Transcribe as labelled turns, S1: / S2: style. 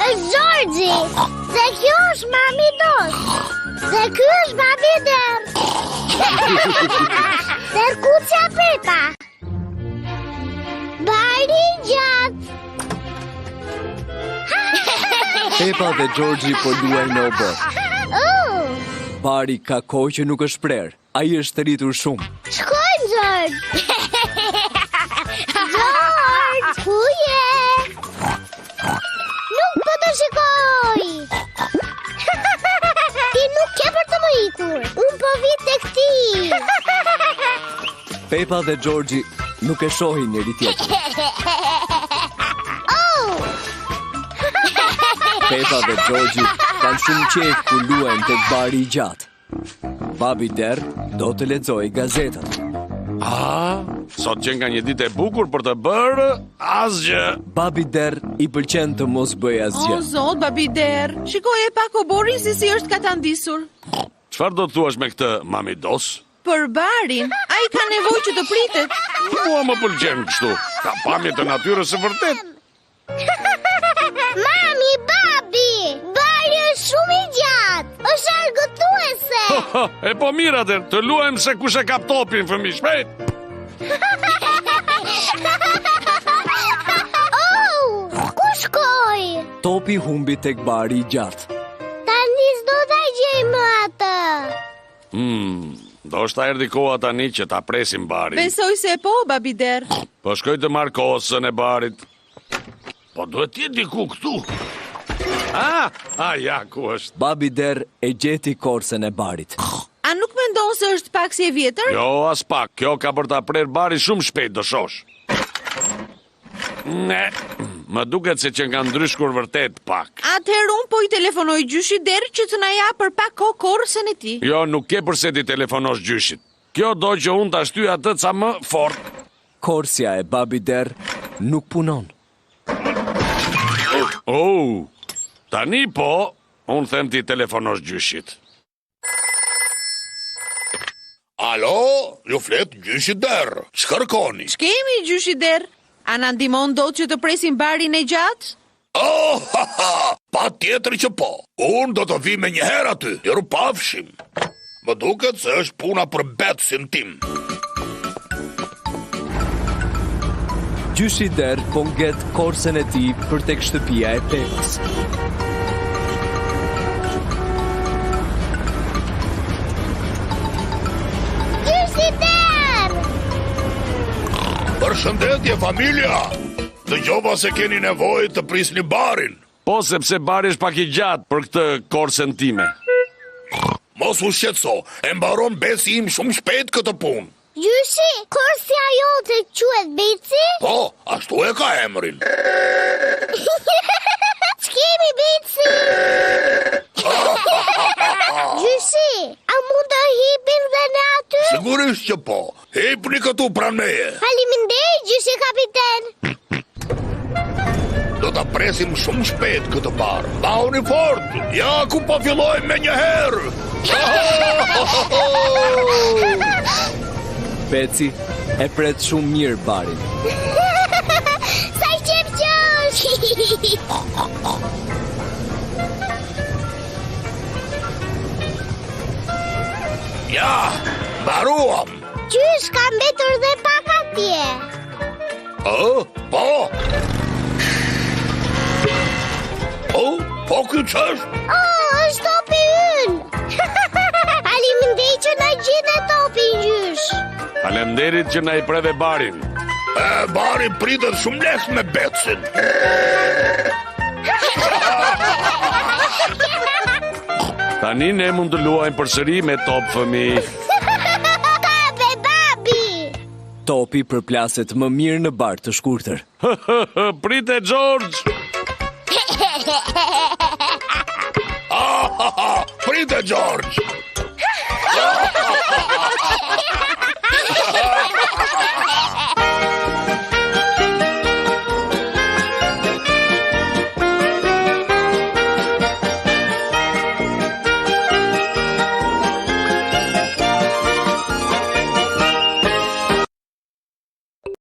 S1: është Gjorgji. Dhe kjo është mami Dos. Dhe ky është babi Der. Terkucja Pepa. Bari gjatë.
S2: Pepa dhe Gjorgji po luajnë në obor. Bari ka kohë që nuk është prerë. Ai është rritur shumë.
S1: Shkoj, Gjorgj. Gjorgj, ku je? Nuk po të shikoj. Ti nuk ke për të më ikur. Unë po vit tek ti.
S2: Pepa dhe Gjorgji nuk e shohin njëri tjetrin. Pepa dhe Gjorgji kanë shumë qejf kur luajnë tek bari i gjatë. Babi Der do të lexojë gazetën.
S3: Sot që nga një ditë e bukur për të bërë asgjë.
S2: Babi Der i pëlqen të mos bëjë asgjë.
S4: O zot, babi Der, shikoje pak oborin si është katandisur.
S3: Çfarë do të thuash me këtë, mami Dos?
S4: Për barin, ai ka nevojë që të pritet.
S3: Mua më pëlqen kështu. Ka pamje të natyrës së vërtet.
S1: Mami, babi, bari është shumë i gjatë. Është argëtuese.
S3: E po mirë atë, të luajmë se kush e kap topin, fëmijë, shpejt.
S1: Ku shkoj?
S2: Topi humbi tek bari i gjatë.
S1: Tani s'do ta gjej më atë.
S3: Ndoshta erdhi koha tani që ta presim barin.
S4: Besoj se po, babi Der.
S3: Po shkoj të marr kosën e barit. Po duhet t'jetë diku këtu. Ja, ku është?
S2: Babi Der e gjeti korsën e barit.
S4: A nuk mendon se është pak si e vjetër?
S3: Jo, as pak. Kjo ka për ta prerë bari shumë shpejt, do shosh. Ne, më duket se që nga ndryshkur vërtet pak.
S4: Atëherë unë po i telefonoj gjyshit Der që të na jap për pak kohë korsën e tij.
S3: Jo, nuk ke përse ti telefonosh gjyshit. Kjo do që unë ta shtyj atë ca më fort.
S2: Korsja e babi Der nuk punon.
S3: Tani po, unë them ti telefonosh gjyshit.
S5: Alo, ju flet gjyshi Der. Ç'kërkoni?
S4: Ç'kemi gjyshi Der? A na ndihmon dot që të presim barin e gjatë?
S5: Pa tjetër që po. Unë do të vi me një herë aty, ju pafshim. Më duket se është puna për betsin tim.
S2: Gjyshi Der po ngjet korsën e tij për tek shtëpia e Pepës.
S1: Gjyshi Der!
S5: Përshëndetje, familja! Dëgjova se keni nevojë të prisni barin.
S3: Po, sepse bari është pak i gjatë për këtë korsën time.
S5: Mos u shqetëso, e mbaron besi im shumë shpejt këtë punë.
S1: Gjyshi, korsja jote quhet Beci?
S5: Po, ashtu e ka emrin.
S1: Ç'kemi Beci? Gjyshi, a mund të hipim dhe ne aty?
S5: Sigurisht që po. Hipni këtu pranë meje.
S1: Faleminderit, gjyshi kapiten.
S5: Do ta presim shumë shpejt këtë bar. Mbahuni fort. Ja ku po fillojmë me një herë.
S2: Beci e pret shumë mirë barin.
S1: Sa i qep qësh!
S5: Ja, mbaruam.
S1: Qysh ka mbetur dhe pak atje?
S5: Po. Po ky ç'është?
S1: Është topi ynë. Faleminderit që na gjete topin, gjysh.
S3: Faleminderit që na i preve barin.
S5: Bari pritet shumë lehtë me becin.
S3: Tani ne mund të luajmë përsëri me top, fëmijë.
S1: Kape, babi!
S2: Topi përplaset më mirë në bar të shkurtër.
S3: Prite, George!
S5: Prite, George!